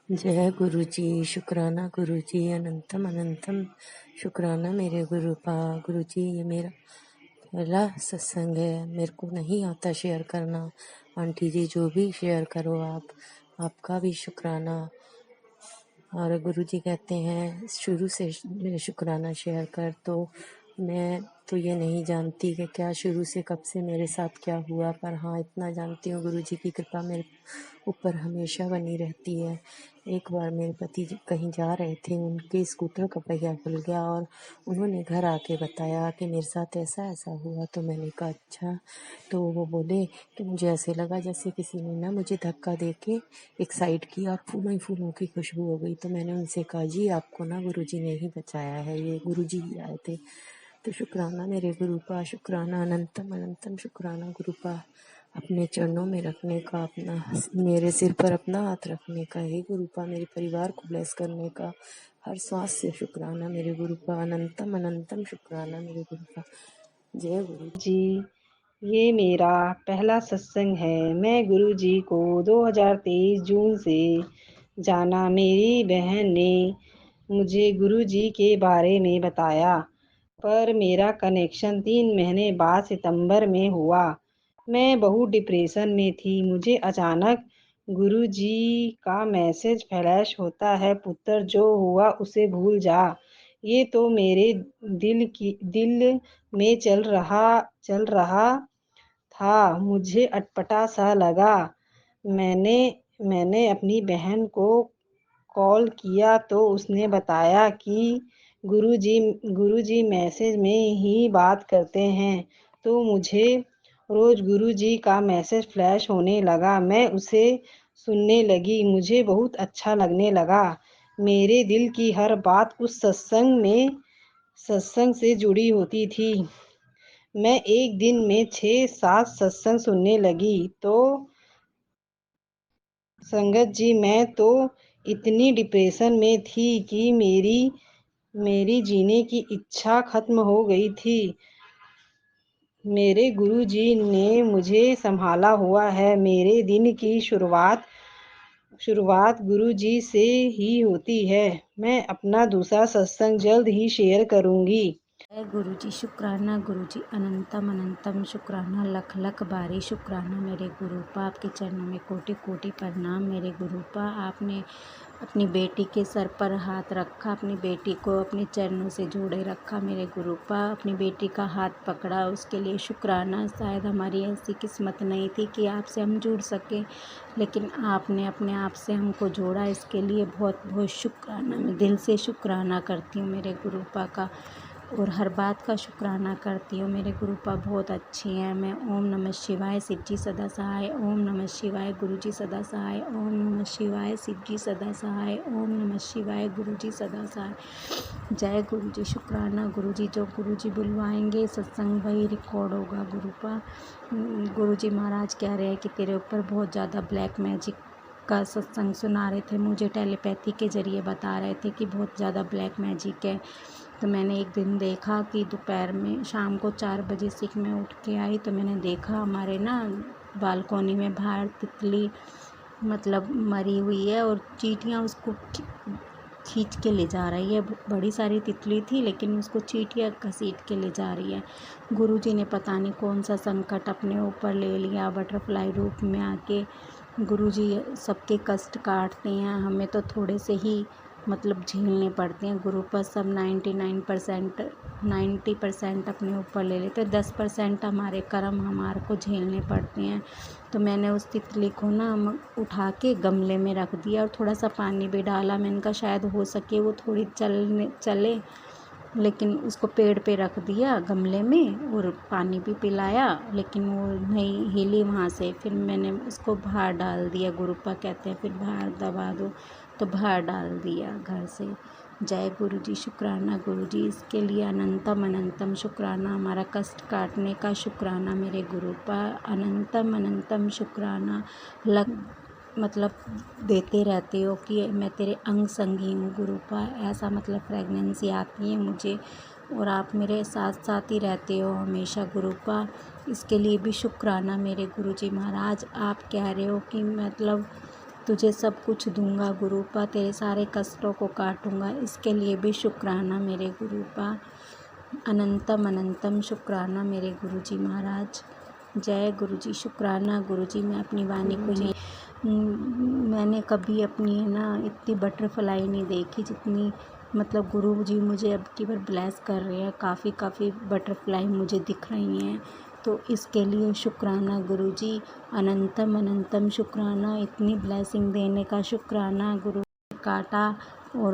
जय गुरु जी। शुक्राना गुरु जी, अनंतम अनंतम शुक्राना मेरे गुरुपा। गुरु जी, ये मेरा पहला सत्संग है, मेरे को नहीं आता शेयर करना। आंटी जी, जो भी शेयर करो आप, आपका भी शुक्राना। और गुरु जी कहते हैं शुरू से शुक्राना शेयर कर, तो मैं तो ये नहीं जानती कि क्या शुरू से कब से मेरे साथ क्या हुआ, पर हाँ इतना जानती हूँ गुरु जी की कृपा मेरे ऊपर हमेशा बनी रहती है। एक बार मेरे पति जी कहीं जा रहे थे, उनके स्कूटर का पहिया खुल गया और उन्होंने घर आके बताया कि मेरे साथ ऐसा ऐसा हुआ। तो मैंने कहा अच्छा। तो वो बोले कि मुझे ऐसे लगा जैसे किसी ने ना मुझे धक्का दे के एक साइड किया, फूलों ही फूलों की खुशबू हो गई। तो मैंने उनसे कहा जी आपको ना गुरुजी ने ही बचाया है, ये गुरुजी ही आए थे। तो शुक्राना मेरे गुरुपा, शुक्राना अनंतम अनंतम शुक्राना गुरुपा, अपने चरणों में रखने का, अपना मेरे सिर पर अपना हाथ रखने का। हे गुरुपा, मेरे परिवार को ब्लेस करने का, हर सांस से शुक्राना मेरे गुरुपा, अनंतम अनंतम शुक्राना मेरे गुरुपा। जय गुरु जी। ये मेरा पहला सत्संग है। मैं गुरु जी को 2023 जून से जाना। मेरी बहन ने मुझे गुरु जी के बारे में बताया, पर मेरा कनेक्शन 3 महीने बाद सितंबर में हुआ। मैं बहुत डिप्रेशन में थी। मुझे अचानक गुरु जी का मैसेज फ्लैश होता है, पुत्र जो हुआ उसे भूल जा। ये तो मेरे दिल में चल रहा था। मुझे अटपटा सा लगा। मैंने मैंने अपनी बहन को कॉल किया तो उसने बताया कि गुरुजी मैसेज में ही बात करते हैं। तो मुझे रोज गुरुजी का मैसेज फ्लैश होने लगा। मैं उसे सुनने लगी। मुझे बहुत अच्छा लगने लगा। मेरे दिल की हर बात उस सत्संग से जुड़ी होती थी। मैं एक दिन में 6-7 सत्संग सुनने लगी। तो संगत जी, मैं तो इतनी डिप्रेशन में थी कि मेरी जीने की इच्छा खत्म हो गई थी। मेरे गुरुजी ने मुझे संभाला हुआ है। मेरे दिन की शुरुआत गुरुजी से ही होती है। मैं अपना दूसरा सत्संग जल्द ही शेयर करूंगी। जय गुरु जी। शुक्राना गुरु जी, अनंतम अनंतम शुक्राना, लख लख बारी शुक्राना मेरे गुरुपा। आपके चरणों में कोटि कोटि प्रणाम मेरे गुरुपा। आपने अपनी बेटी के सर पर हाथ रखा, अपनी बेटी को अपने चरणों से जोड़े रखा मेरे गुरुपा। अपनी बेटी का हाथ पकड़ा, उसके लिए शुक्राना। शायद हमारी ऐसी किस्मत नहीं थी कि आपसे हम जुड़ सकें, लेकिन आपने अपने आप से हमको जोड़ा, इसके लिए बहुत बहुत शुक्राना। मैं दिल से शुक्राना करती हूँ मेरे गुरुपा का, और हर बात का शुक्राना करती हूँ। मेरे गुरुपा बहुत अच्छी हैं। मैं ओम नमः शिवाय, शिव जी सदा सहाय। ओम नमः शिवाय, गुरु जी सदा सहाय। ओम नमः शिवाय, शिव जी सदा सहाय। ओम नमः शिवाय, गुरु जी सदा सहाय। जय गुरु जी। शुक्राना गुरु जी, जो गुरु जी बुलवाएंगे सत्संग वही रिकॉर्ड होगा गुरुपा। गुरु जी महाराज कह रहे हैं कि तेरे ऊपर बहुत ज़्यादा ब्लैक मैजिक का सत्संग सुना रहे थे, मुझे टेलीपैथी के ज़रिए बता रहे थे कि बहुत ज़्यादा ब्लैक मैजिक है। तो मैंने एक दिन देखा कि दोपहर में शाम को 4 बजे से मैं उठ के आई, तो मैंने देखा हमारे ना बालकोनी में बाहर तितली मतलब मरी हुई है और चींटियाँ उसको खींच के ले जा रही है। बड़ी सारी तितली थी, लेकिन उसको चींटियाँ घसीट के ले जा रही है। गुरुजी ने पता नहीं कौन सा संकट अपने ऊपर ले लिया बटरफ्लाई रूप में आके। गुरुजी सबके कष्ट काटते हैं, हमें तो थोड़े से ही मतलब झेलने पड़ते हैं। गुरु पर सब 90% अपने ऊपर ले लेते हैं, 10% हमारे कर्म हमारे को झेलने पड़ते हैं। तो मैंने उस तितली को ना उठा के गमले में रख दिया और थोड़ा सा पानी भी डाला। मैंने कहा शायद हो सके वो थोड़ी चले, लेकिन उसको पेड़ पे रख दिया गमले में और पानी भी पिलाया, लेकिन वो नहीं हिली वहाँ से। फिर मैंने उसको बाहर डाल दिया। गुरुपा कहते हैं फिर बाहर दबा दो, तो बाहर डाल दिया घर से। जय गुरु जी। शुक्राना गुरु जी, इसके लिए अनंतम अनंतम शुक्राना। हमारा कष्ट काटने का शुक्राना मेरे गुरुपा, अनंतम अनंतम शुक्राना। मतलब देते रहते हो कि मैं तेरे अंग संगी हूँ गुरुपा, ऐसा मतलब प्रेगनेंसी आती है मुझे और आप मेरे साथ साथ ही रहते हो हमेशा गुरुपा। इसके लिए भी शुक्राना मेरे गुरुजी महाराज। आप कह रहे हो कि मतलब तुझे सब कुछ दूंगा गुरुपा, तेरे सारे कष्टों को काटूंगा, इसके लिए भी शुक्राना मेरे गुरुपा। अनंतम अनंतम शुक्राना मेरे गुरुजी महाराज। जय गुरुजी। शुक्राना गुरुजी। मैं अपनी वाणी को यही मैंने कभी अपनी ना इतनी बटरफ्लाई नहीं देखी जितनी मतलब गुरु जी मुझे अब की बार ब्लेस कर रहे हैं। काफ़ी बटरफ्लाई मुझे दिख रही हैं, तो इसके लिए शुक्राना गुरु जी। अनंतम अनंतम शुक्राना, इतनी ब्लेसिंग देने का शुक्राना गुरु। काटा और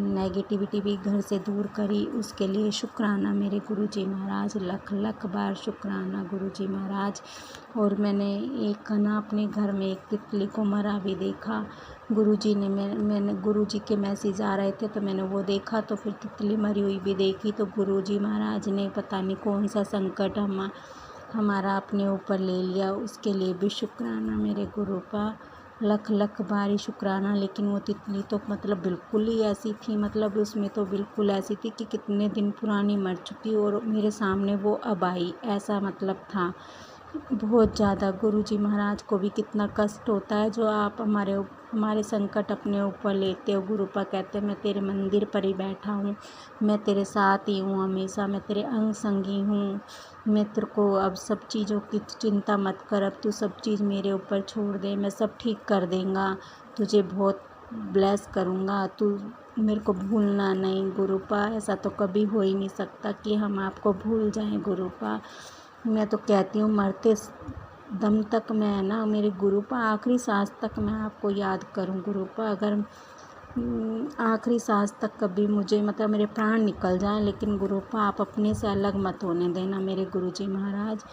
नेगेटिविटी भी घर से दूर करी, उसके लिए शुक्राना मेरे गुरुजी महाराज। लख लख बार शुक्राना गुरुजी महाराज। और मैंने एक ना अपने घर में एक तितली को मरा भी देखा। गुरुजी ने मैंने गुरुजी के मैसेज आ रहे थे तो मैंने वो देखा, तो फिर तितली मरी हुई भी देखी। तो गुरुजी महाराज ने पता नहीं कौन सा संकट हमारा अपने ऊपर ले लिया, उसके लिए भी शुक्राना मेरे गुरुपा। लख लख बारी शुक्राना। लेकिन वो तितली तो मतलब बिल्कुल ही ऐसी थी, मतलब उसमें तो बिल्कुल ऐसी थी कि कितने दिन पुरानी मर चुकी और मेरे सामने वो अब आई, ऐसा मतलब था। बहुत ज़्यादा गुरुजी महाराज को भी कितना कष्ट होता है जो आप हमारे संकट अपने ऊपर लेते हो। गुरुपा कहते हैं मैं तेरे मंदिर पर ही बैठा हूँ, मैं तेरे साथ ही हूँ हमेशा, मैं तेरे अंग संगी हूँ। मैं तेरे को अब सब चीज़ों की चिंता मत कर, अब तू सब चीज़ मेरे ऊपर छोड़ दे, मैं सब ठीक कर देंगा, तुझे बहुत ब्लेस करूँगा, तू मेरे को भूलना नहीं गुरुपा। ऐसा तो कभी हो ही नहीं सकता कि हम आपको भूल जाएं गुरुपा। मैं तो कहती हूँ मरते दम तक मैं ना मेरे गुरुपा, आखिरी सांस तक मैं आपको याद करूँ गुरुपा। अगर आखिरी सांस तक कभी मुझे मतलब मेरे प्राण निकल जाएं, लेकिन गुरुपा आप अपने से अलग मत होने देना मेरे गुरुजी महाराज।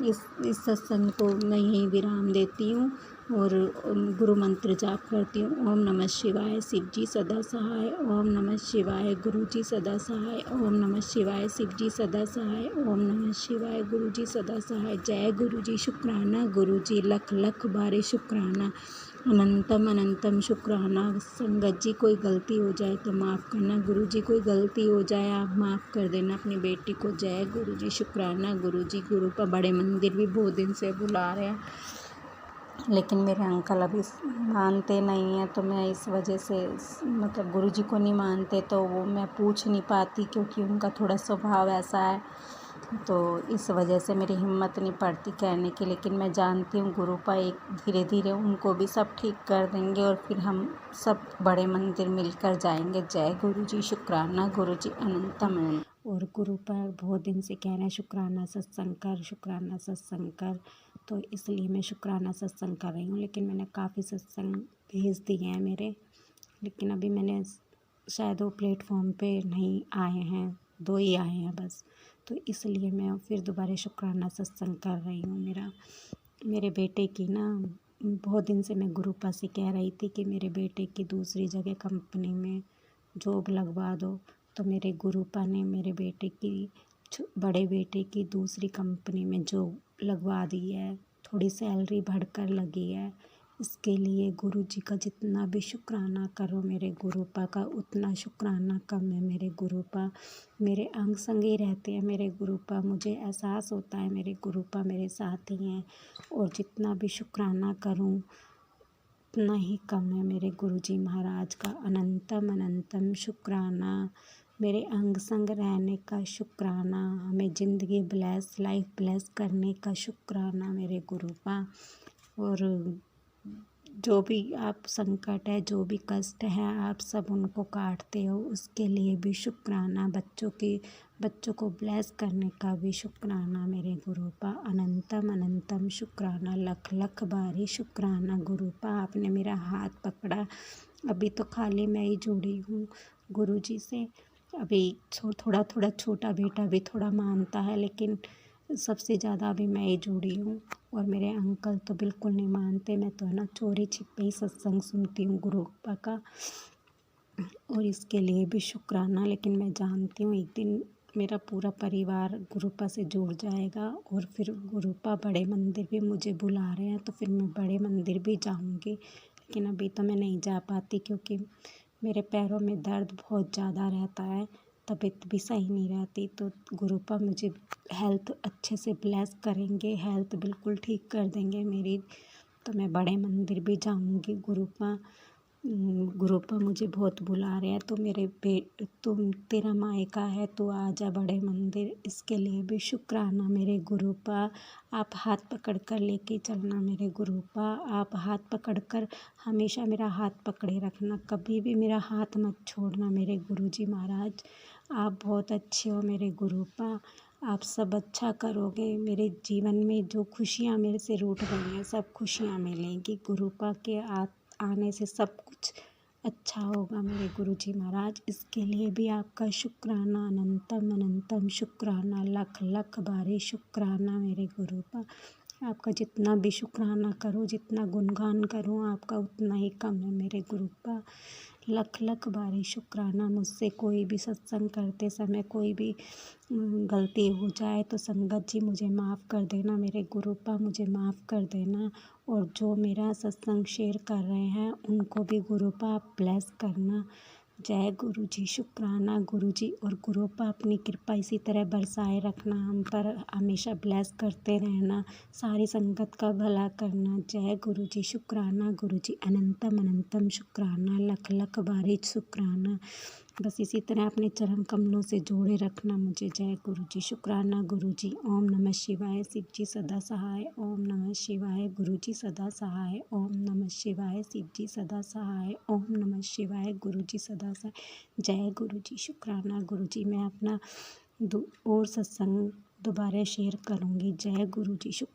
इस सत्संग को मैं यहीं विराम देती हूँ और गुरु मंत्र जाप करती हूँ। ओम नमः शिवाय, शिव जी सदा सहाय। ओम नमः शिवाय, गुरु जी सदा सहाय। ओम नमः शिवाय, शिव जी सदा सहाय। ओम नमः शिवाय, गुरु जी सदा सहाय। जय गुरु जी। शुक्राना गुरु जी। लख लख बारे शुक्राना। अनंतम अनंतम शुक्राना। संगत जी कोई गलती हो जाए तो माफ़ करना गुरु जी, कोई गलती हो जाए आप माफ़ कर देना अपनी बेटी को। जय गुरु जी। शुक्राना गुरु जी। गुरु का बड़े मंदिर भी बहुत दिन से बुला रहे हैं, लेकिन मेरे अंकल अभी मानते नहीं हैं, तो मैं इस वजह से मतलब गुरुजी को नहीं मानते तो वो मैं पूछ नहीं पाती, क्योंकि उनका थोड़ा स्वभाव ऐसा है, तो इस वजह से मेरी हिम्मत नहीं पड़ती कहने की। लेकिन मैं जानती हूँ गुरुपा एक धीरे धीरे उनको भी सब ठीक कर देंगे और फिर हम सब बड़े मंदिर मिलकर जाएंगे। जय गुरुजी। शुक्राना गुरुजी। अनंतम। और गुरुपा बहुत दिन से कह रहे हैं शुक्राना सत्संग कर, शुक्राना सत्संग कर, तो इसलिए मैं शुक्राना सत्संग कर रही हूँ। लेकिन मैंने काफ़ी सत्संग भेज दिए हैं मेरे, लेकिन अभी मैंने शायद वो प्लेटफॉर्म पे नहीं आए हैं, 2 ही आए हैं बस, तो इसलिए मैं फिर दोबारा शुक्राना सत्संग कर रही हूँ। मेरे बेटे की ना बहुत दिन से मैं गुरुपा से कह रही थी कि मेरे बेटे की दूसरी जगह कंपनी में जॉब लगवा दो, तो मेरे गुरुपा ने मेरे बेटे की बड़े बेटे की दूसरी कंपनी में जॉब लगवा दी है, थोड़ी सैलरी बढ़कर लगी है। इसके लिए गुरुजी का जितना भी शुक्राना करो मेरे गुरुपा का उतना शुक्राना कम है मेरे गुरुपा। मेरे अंग संग ही रहते हैं मेरे गुरुपा, मुझे एहसास होता है मेरे गुरुपा मेरे साथ ही हैं, और जितना भी शुक्राना करूं उतना ही कम है मेरे गुरुजी महाराज का। अनंतम अनंतम शुक्राना। मेरे अंग संग रहने का शुक्राना, हमें ज़िंदगी ब्लेस लाइफ ब्लेस करने का शुक्राना मेरे गुरुपा। और जो भी आप संकट है, जो भी कष्ट है, आप सब उनको काटते हो, उसके लिए भी शुक्राना। बच्चों को ब्लेस करने का भी शुक्राना मेरे गुरुपा। अनंतम अनंतम शुक्राना। लख लख बारी शुक्राना गुरुपा। आपने मेरा हाथ पकड़ा, अभी तो खाली मैं ही जुड़ी हूँ गुरुजी से। अभी थोड़ा थोड़ा छोटा बेटा भी थोड़ा मानता है, लेकिन सबसे ज़्यादा अभी मैं ही जुड़ी हूँ। और मेरे अंकल तो बिल्कुल नहीं मानते, मैं तो है ना चोरी छिपे ही सत्संग सुनती हूँ गुरुपा का, और इसके लिए भी शुक्राना। लेकिन मैं जानती हूँ एक दिन मेरा पूरा परिवार गुरुपा से जुड़ जाएगा, और फिर गुरुपा बड़े मंदिर भी मुझे बुला रहे हैं, तो फिर मैं बड़े मंदिर भी जाऊँगी। लेकिन अभी तो मैं नहीं जा पाती क्योंकि मेरे पैरों में दर्द बहुत ज़्यादा रहता है, तबीयत भी सही नहीं रहती। तो गुरुपा मुझे हेल्थ अच्छे से ब्लेस करेंगे, हेल्थ बिल्कुल ठीक कर देंगे मेरी, तो मैं बड़े मंदिर भी जाऊँगी। गुरुपा मुझे बहुत बुला रहे हैं, तो तुम तेरा मायका है, तो आजा बड़े मंदिर। इसके लिए भी शुक्राना मेरे गुरुपा। आप हाथ पकड़ कर लेके चलना मेरे गुरुपा। आप हाथ पकड़ कर हमेशा मेरा हाथ पकड़े रखना, कभी भी मेरा हाथ मत छोड़ना मेरे गुरुजी महाराज। आप बहुत अच्छे हो मेरे गुरुपा। आप सब अच्छा करोगे। मेरे जीवन में जो खुशियाँ मेरे से रूठ गई हैं, सब खुशियाँ मिलेंगी। गुरुपा के आने से सब कुछ अच्छा होगा मेरे गुरुजी महाराज। इसके लिए भी आपका शुक्राना, अनंतम अनंतम शुक्राना, लख लख बारी शुक्राना मेरे गुरुपा। आपका जितना भी शुक्राना करूं, जितना गुणगान करूं, आपका उतना ही कम है मेरे गुरुपा। लख लख बारी शुक्राना। मुझसे कोई भी सत्संग करते समय कोई भी गलती हो जाए तो संगत जी मुझे माफ़ कर देना मेरे गुरुपा, मुझे माफ़ कर देना। और जो मेरा सत्संग शेयर कर रहे हैं उनको भी गुरुपा आप ब्लेस करना। जय गुरु जी। शुक्राना गुरु जी। और गुरुपा अपनी कृपा इसी तरह बरसाए रखना, हम पर हमेशा ब्लेस करते रहना, सारी संगत का भला करना। जय गुरु जी। शुक्राना गुरु जी। अनंतम अनंतम शुक्राना, लख लख बारी शुक्राना। बस इसी तरह अपने चरण कमलों से जोड़े रखना मुझे। जय गुरु जी। शुक्राना गुरु जी। ओम नमः शिवाय। शिव जी सदा सहाय। ओम नमः शिवाय। गुरु जी सदा सहाय। ओम नमः शिवाय। शिव जी सदा सहाय। ओम नमः शिवाय। गुरु जी सदा सहाय। जय गुरु जी। शुक्राना गुरु जी। मैं अपना और सत्संग दोबारा शेयर करूँगी। जय गुरु जी। शुक्र